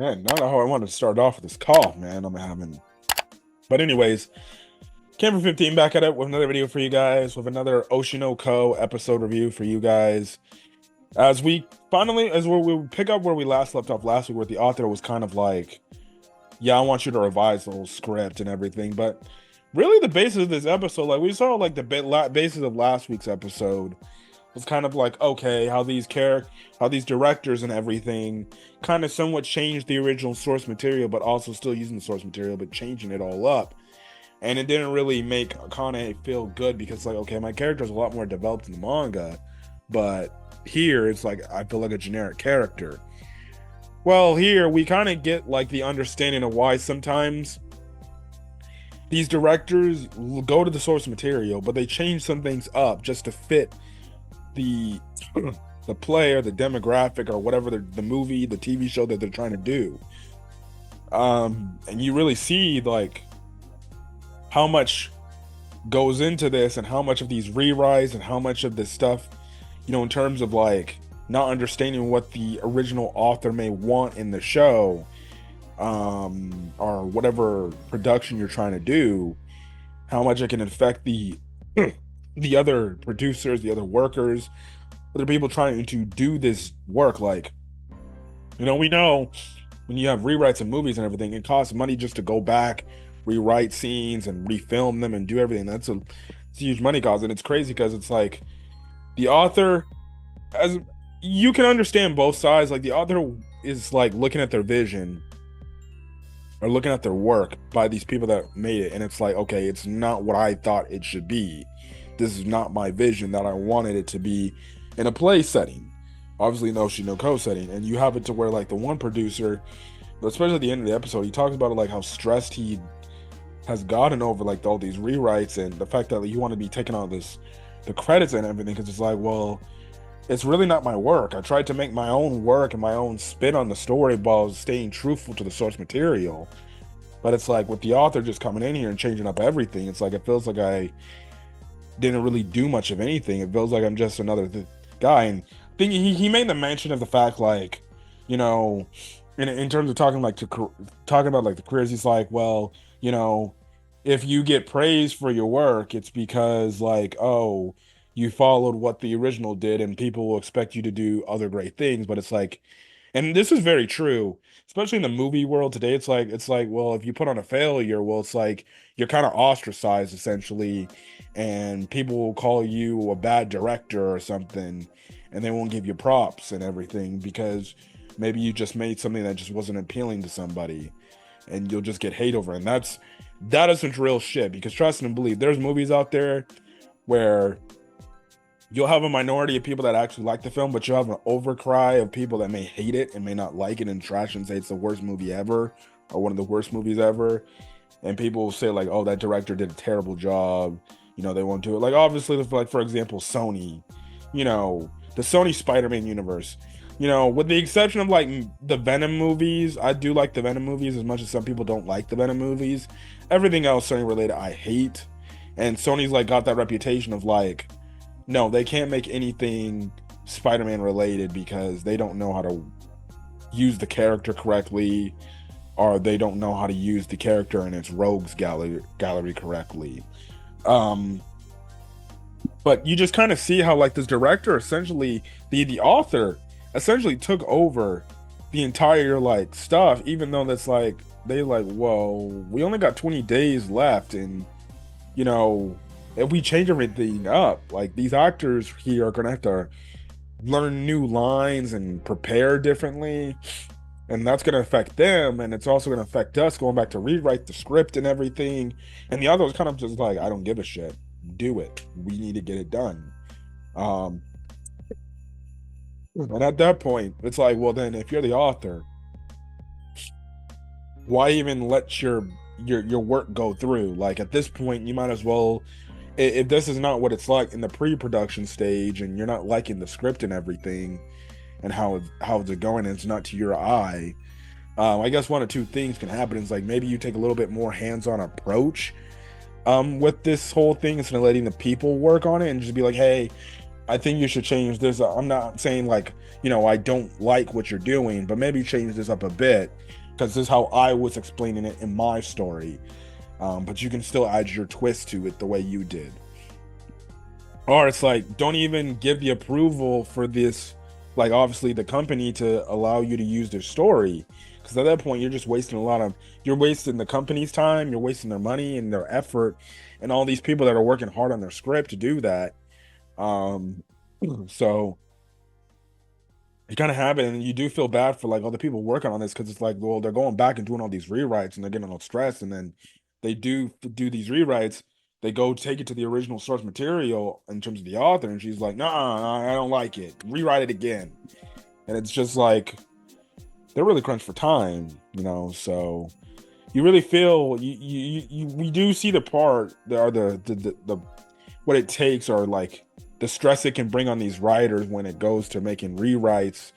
Man, not how I wanted to start off with this call, man. I'm having. But anyways, Camera 15 back at it with another video for you guys, with another Oshi No Ko episode review for you guys. As we we pick up where we last left off last week, where the author was kind of like, yeah, I want you to revise the whole script and everything. But really the basis of this episode, like we saw like the basis of last week's episode, was kind of like, okay, how these directors and everything kind of somewhat changed the original source material, but also still using the source material, but changing it all up. And it didn't really make Akane feel good because, like, okay, my character is a lot more developed in the manga, but here it's like I feel like a generic character. Well, here we kind of get like the understanding of why sometimes these directors will go to the source material, but they change some things up just to fit the the play or the demographic or whatever the movie, the TV show that they're trying to do. And you really see like how much goes into this and how much of these rewrites and how much of this stuff, you know, in terms of like not understanding what the original author may want in the show, or whatever production you're trying to do, how much it can affect the the other producers, the other workers, other people trying to do this work. Like, you know, we know when you have rewrites of movies and everything, it costs money just to go back, rewrite scenes and refilm them and do everything. It's a huge money cost. And it's crazy because it's like the author, as you can understand both sides, like the author is like looking at their vision or looking at their work by these people that made it, and it's like, okay, it's not what I thought it should be. This is not my vision that I wanted it to be in a play setting, obviously no Oshi No Ko setting. And you have it to where like the one producer, especially at the end of the episode, he talks about it, like how stressed he has gotten over like all these rewrites and the fact that you want to be taking all this, the credits and everything, because it's like, well, it's really not my work. I tried to make my own work and my own spin on the story while staying truthful to the source material. But it's like with the author just coming in here and changing up everything, it's like it feels like I didn't really do much of anything. It feels like I'm just another guy. And I think he made the mention of the fact, like, you know, in terms of talking about like the careers, he's like, well, you know, if you get praised for your work, it's because like, oh, you followed what the original did and people will expect you to do other great things. But it's like, and this is very true, especially in the movie world today. It's like, well, if you put on a failure, well, it's like you're kind of ostracized essentially, and people will call you a bad director or something, and they won't give you props and everything because maybe you just made something that just wasn't appealing to somebody, and you'll just get hate over it. And that is some real shit, because trust and believe, there's movies out there where you'll have a minority of people that actually like the film, but you'll have an overcry of people that may hate it and may not like it and trash and say it's the worst movie ever or one of the worst movies ever. And people will say like, oh, that director did a terrible job. You know, they won't do it. Like, obviously, like, for example, Sony, you know, the Sony Spider-Man universe, you know, with the exception of like the Venom movies. I do like the Venom movies as much as some people don't like the Venom movies. Everything else Sony related, I hate. And Sony's like got that reputation of like, no, they can't make anything Spider-Man related because they don't know how to use the character correctly, or they don't know how to use the character in its rogues gallery correctly. But you just kind of see how like this director, essentially the author essentially took over the entire like stuff, even though that's like they like, whoa, we only got 20 days left, and you know, if we change everything up, like these actors here are gonna have to learn new lines and prepare differently, and that's gonna affect them, and it's also gonna affect us going back to rewrite the script and everything. And the other was kind of just like, I don't give a shit, do it, we need to get it done. And at that point it's like, well, then if you're the author, why even let your work go through? Like at this point you might as well, if this is not what it's like in the pre-production stage and you're not liking the script and everything and how it's going and it's not to your eye, I guess one of two things can happen. It's like maybe you take a little bit more hands-on approach with this whole thing instead of letting the people work on it and just be like, hey, I think you should change this. I'm not saying like, I don't like what you're doing, but maybe change this up a bit because this is how I was explaining it in my story. But you can still add your twist to it the way you did. Or it's like, don't even give the approval for this, like obviously the company to allow you to use their story. Because at that point, you're just wasting you're wasting the company's time, you're wasting their money and their effort, and all these people that are working hard on their script to do that. Um, so you kind of have it, and you do feel bad for like all the people working on this because it's like, well, they're going back and doing all these rewrites and they're getting all stressed, and then they do these rewrites. They go take it to the original source material in terms of the author, and she's like, nah, I don't like it. Rewrite it again. And it's just like they're really crunched for time. So you really feel we do see the part that are the what it takes, or like the stress it can bring on these writers when it goes to making rewrites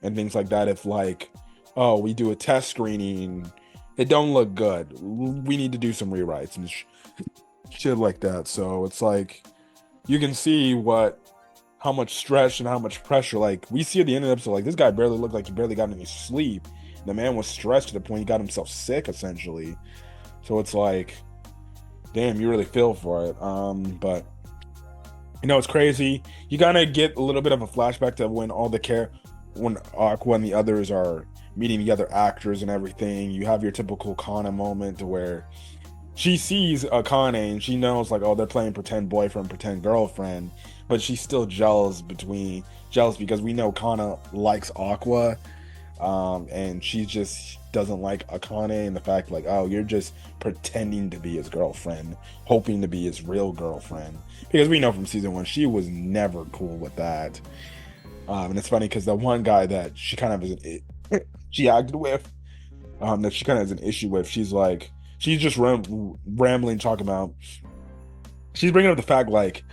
and things like that. If like, oh, we do a test screening, it don't look good, we need to do some rewrites and shit like that. So it's like you can see how much stress and how much pressure, like we see at the end of the episode, like this guy barely looked like he barely got any sleep. The man was stressed to the point he got himself sick essentially. So it's like, damn, you really feel for it. But it's crazy. You kind of get a little bit of a flashback to when when Aqua and the others are meeting the other actors and everything. You have your typical Kana moment to where she sees Akane and she knows like, oh, they're playing pretend boyfriend, pretend girlfriend, but she's still jealous because we know Kana likes Aqua, and she just doesn't like Akane, and the fact like, oh, you're just pretending to be his girlfriend, hoping to be his real girlfriend, because we know from season 1 she was never cool with that. And it's funny because the one guy that she kind of she acted with, that she kind of has an issue with, she's just rambling, talking about, she's bringing up the fact like,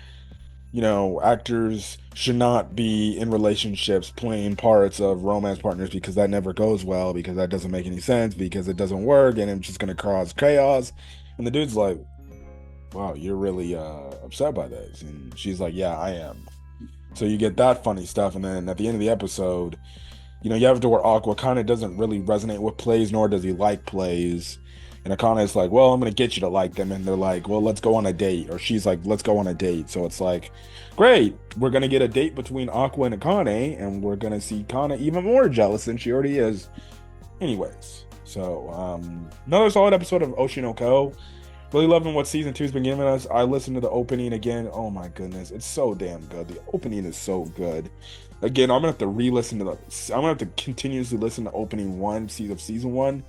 actors should not be in relationships playing parts of romance partners because that never goes well, because that doesn't make any sense, because it doesn't work and it's just going to cause chaos. And the dude's like, wow, you're really upset by this. And she's like, yeah, I am. So you get that funny stuff. And then at the end of the episode, you have to where Aqua kind of doesn't really resonate with plays, nor does he like plays. And Akane is like, well, I'm going to get you to like them. And they're like, well, let's go on a date. Or she's like, let's go on a date. So it's like, great. We're going to get a date between Aqua and Akane. And we're going to see Kana even more jealous than she already is. Anyways. So, another solid episode of Oshi No Ko. Really loving what season 2's been giving us. I listened to the opening again. Oh my goodness. It's so damn good. The opening is so good. Again, I'm going to have to re-listen to I'm going to have to continuously listen to opening 1 of season 1.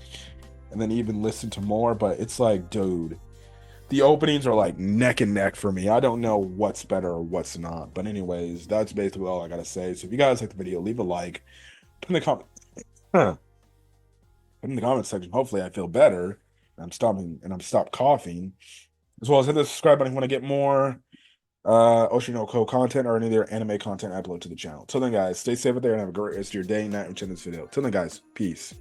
And then even listen to more, but it's like, dude, the openings are like neck and neck for me. I don't know what's better or what's not. But anyways, that's basically all I gotta say. So if you guys like the video, leave a like. Put in the comment put in the comment section. Hopefully I feel better. I'm stopped coughing. As well as hit the subscribe button if you want to get more Oshi No Ko content or any other anime content I upload to the channel. Till then, guys, stay safe out there and have a great rest of your day, night, and watching this video. Till then, guys, peace.